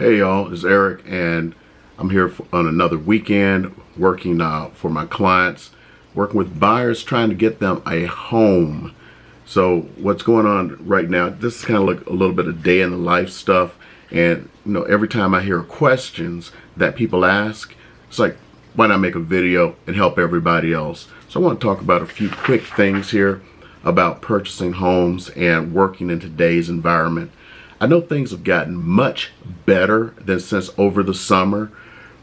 Hey y'all, it's Eric, and I'm here on another weekend working for my clients, working with buyers, trying to get them a home. So what's going on right now, this is kind of like a little bit of day in the life stuff, and every time I hear questions that people ask, it's like, why not make a video and help everybody else? So I want to talk about a few quick things here about purchasing homes and working in today's environment. I know things have gotten much better than since over the summer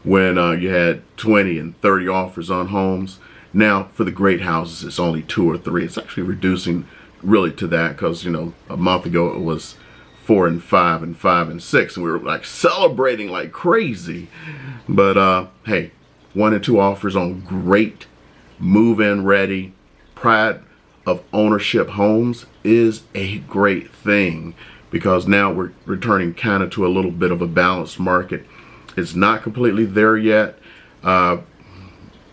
when you had 20 and 30 offers on homes. Now for the great houses, it's only 2 or 3. It's actually reducing really to that because, a month ago it was 4 and 5 and 5 and 6, and we were like celebrating like crazy. But hey, 1 and 2 offers on great move-in ready, pride of ownership homes is a great thing, because now we're returning kind of to a little bit of a balanced market. It's not completely there yet.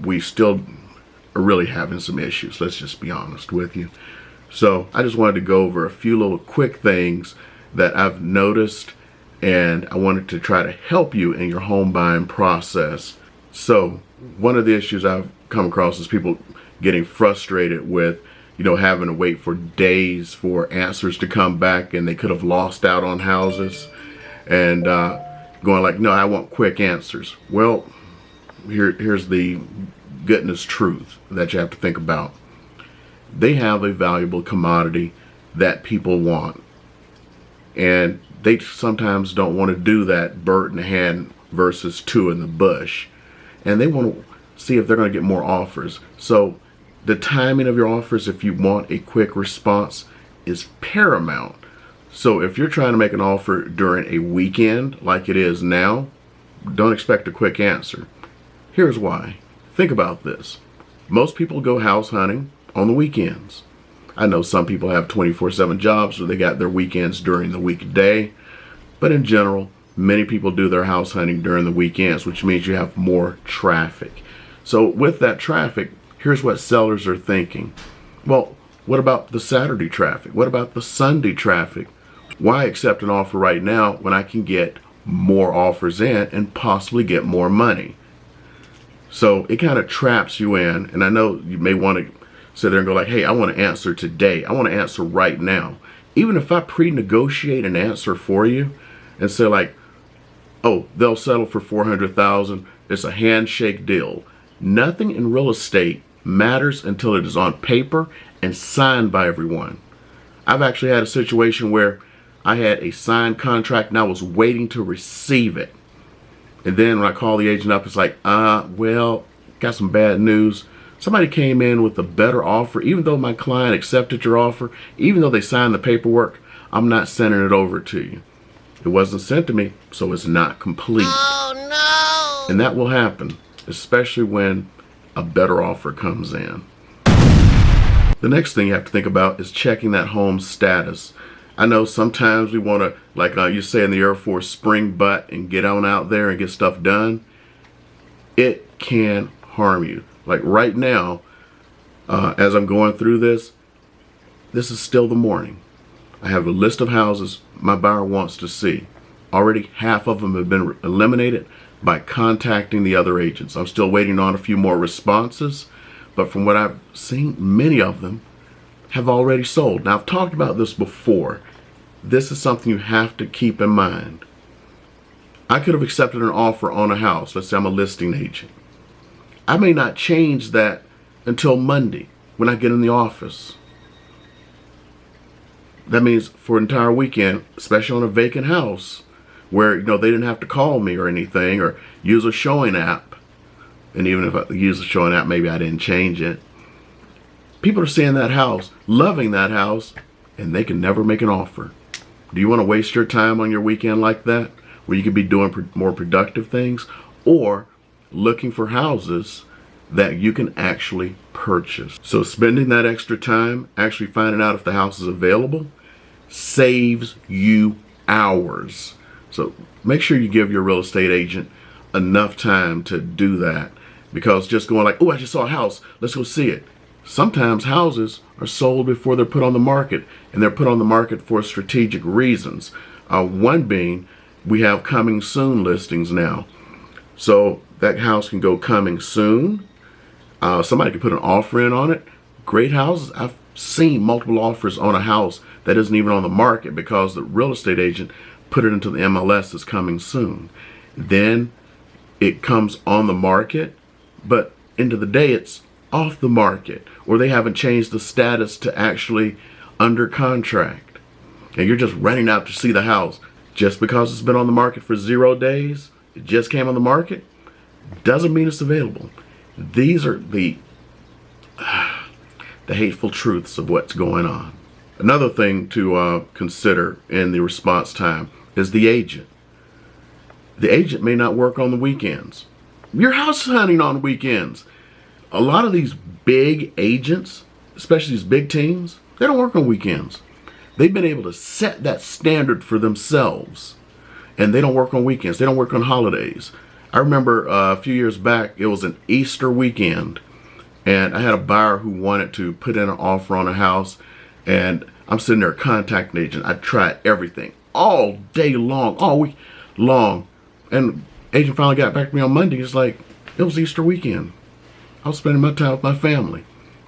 We still are really having some issues, let's just be honest with you. So I just wanted to go over a few little quick things that I've noticed, and I wanted to try to help you in your home buying process. So one of the issues I've come across is people getting frustrated with having to wait for days for answers to come back, and they could have lost out on houses, and going like, no, I want quick answers. Well, here's the goodness truth that you have to think about. They have a valuable commodity that people want, and they sometimes don't want to do that bird in the hand versus 2 in the bush, and they want to see if they're going to get more offers. So the timing of your offers, if you want a quick response, is paramount. So if you're trying to make an offer during a weekend like it is now, don't expect a quick answer. Here's why. Think about this. Most people go house hunting on the weekends. I know some people have 24/7 jobs, so they got their weekends during the weekday. But in general, many people do their house hunting during the weekends, which means you have more traffic. So with that traffic, here's what sellers are thinking. Well, what about the Saturday traffic? What about the Sunday traffic? Why accept an offer right now when I can get more offers in and possibly get more money? So it kind of traps you in, and I know you may want to sit there and go like, hey, I want to answer today. I want to answer right now. Even if I pre-negotiate an answer for you and say like, oh, they'll settle for $400,000. It's a handshake deal. Nothing in real estate matters until it is on paper and signed by everyone. I've actually had a situation where I had a signed contract and I was waiting to receive it. And then when I call the agent up, it's like, well, got some bad news. Somebody came in with a better offer. Even though my client accepted your offer, even though they signed the paperwork, I'm not sending it over to you. It wasn't sent to me, so it's not complete. Oh no! And that will happen, especially when a better offer comes in. The next thing you have to think about is checking that home status. I know sometimes we want to, like you say in the Air Force, spring butt and get on out there and get stuff done. It can harm you. Like right now, as I'm going through this is still the morning. I have a list of houses my buyer wants to see. Already half of them have been eliminated by contacting the other agents. I'm still waiting on a few more responses, but from what I've seen, many of them have already sold. Now, I've talked about this before. This is something you have to keep in mind. I could have accepted an offer on a house. Let's say I'm a listing agent. I may not change that until Monday when I get in the office. That means for an entire weekend, especially on a vacant house, where they didn't have to call me or anything or use a showing app. And even if I use a showing app, maybe I didn't change it. People are seeing that house, loving that house, and they can never make an offer. Do you want to waste your time on your weekend like that, where you could be doing more productive things, or looking for houses that you can actually purchase? So spending that extra time actually finding out if the house is available saves you hours. So make sure you give your real estate agent enough time to do that, because just going like, oh, I just saw a house, let's go see it. Sometimes houses are sold before they're put on the market, and they're put on the market for strategic reasons. One being we have coming soon listings now. So that house can go coming soon. Somebody can put an offer in on it. Great houses. I've seen multiple offers on a house that isn't even on the market because the real estate agent put it into the MLS as coming soon. Then it comes on the market, but into the day it's off the market, or they haven't changed the status to actually under contract. And you're just running out to see the house. Just because it's been on the market for 0 days, it just came on the market, doesn't mean it's available. These are the hateful truths of what's going on. Another thing to consider in the response time is the agent. The agent may not work on the weekends. You're house hunting on weekends. A lot of these big agents, especially these big teams, they don't work on weekends. They've been able to set that standard for themselves, and they don't work on weekends. They don't work on holidays. I remember a few years back, it was an Easter weekend, and I had a buyer who wanted to put in an offer on a house, and I'm sitting there contacting the agent. I tried everything all day long, all week long, and the agent finally got back to me on Monday. It's like, it was Easter weekend. I was spending my time with my family.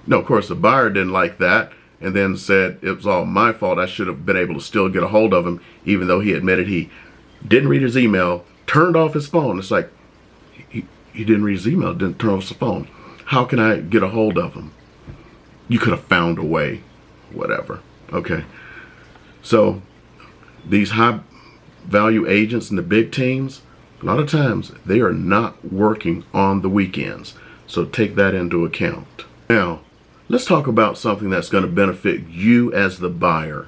No, of course, the buyer didn't like that, and then said it was all my fault. I should have been able to still get a hold of him, even though he admitted he didn't read his email, turned off his phone. It's like, he didn't read his email, didn't turn off his phone. How can I get a hold of him? You could have found a way, whatever. Okay. So these high value agents and the big teams, a lot of times they are not working on the weekends. So take that into account. Now, let's talk about something that's going to benefit you as the buyer.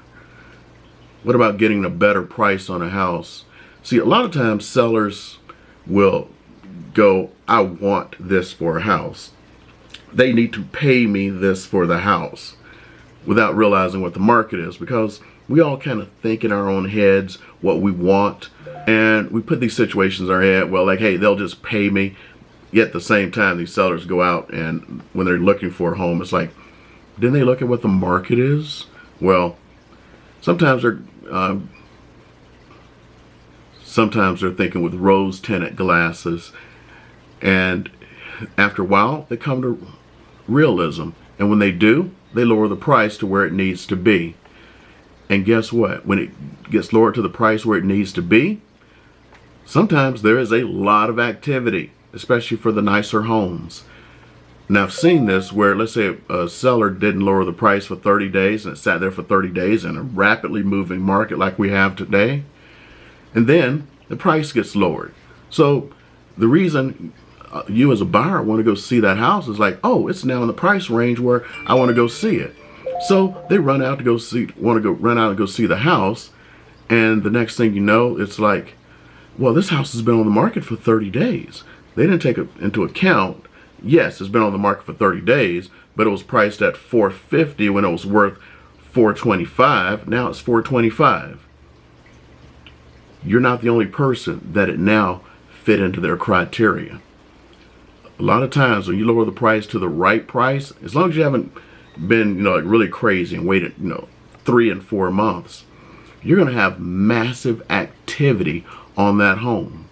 What about getting a better price on a house? See, a lot of times sellers will go, I want this for a house. They need to pay me this for the house, without realizing what the market is, because we all kind of think in our own heads what we want, and we put these situations in our head, well, like, hey, they'll just pay me. Yet at the same time, these sellers go out, and when they're looking for a home, it's like, didn't they look at what the market is? Well, sometimes they're thinking with rose-tinted glasses, and after a while, they come to realism, and when they do, they lower the price to where it needs to be. And guess what? When it gets lowered to the price where it needs to be, sometimes there is a lot of activity, especially for the nicer homes. Now, I've seen this where, let's say a seller didn't lower the price for 30 days, and it sat there for 30 days in a rapidly moving market like we have today, and then the price gets lowered. So the reason you as a buyer want to go see that house is like, oh, it's now in the price range where I want to go see it. So they run out and go see the house, and the next thing you know, it's like, well, this house has been on the market for 30 days. They didn't take it into account. Yes, it's been on the market for 30 days, but it was priced at $450 when it was worth $425. Now it's $425. You're not the only person that it now fit into their criteria. A lot of times when you lower the price to the right price, as long as you haven't been, like really crazy and waited, 3 and 4 months, you're going to have massive activity on that home.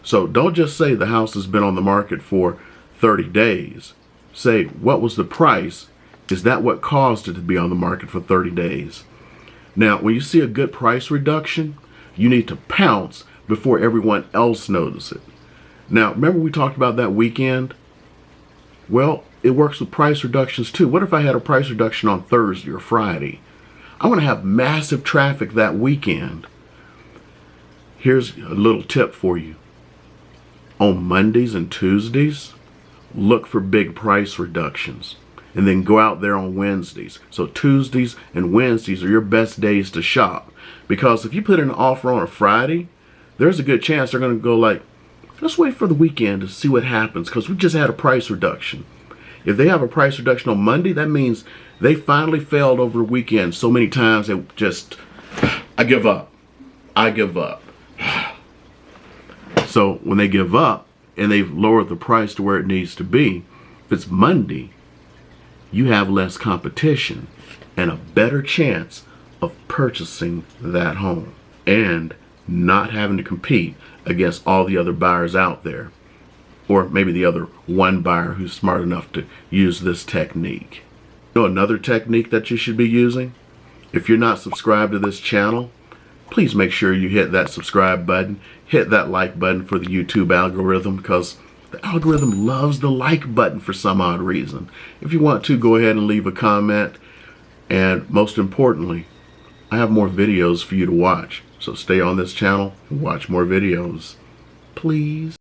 So don't just say the house has been on the market for 30 days. Say, what was the price? Is that what caused it to be on the market for 30 days? Now, when you see a good price reduction, you need to pounce before everyone else notices it. Now, remember we talked about that weekend? Well, it works with price reductions too. What if I had a price reduction on Thursday or Friday? I want to have massive traffic that weekend. Here's a little tip for you. On Mondays and Tuesdays, look for big price reductions, and then go out there on Wednesdays. So Tuesdays and Wednesdays are your best days to shop, because if you put in an offer on a Friday, there's a good chance they're going to go like, let's wait for the weekend to see what happens, because we just had a price reduction. If they have a price reduction on Monday, that means they finally failed over the weekend so many times they just, I give up. So when they give up and they've lowered the price to where it needs to be, if it's Monday, you have less competition and a better chance of purchasing that home. And not having to compete against all the other buyers out there, or maybe the other one buyer who's smart enough to use this technique. You know another technique that you should be using? If you're not subscribed to this channel, please make sure you hit that subscribe button, hit that like button for the YouTube algorithm, because the algorithm loves the like button for some odd reason. If you want to, go ahead and leave a comment, and most importantly, I have more videos for you to watch. So stay on this channel and watch more videos, please.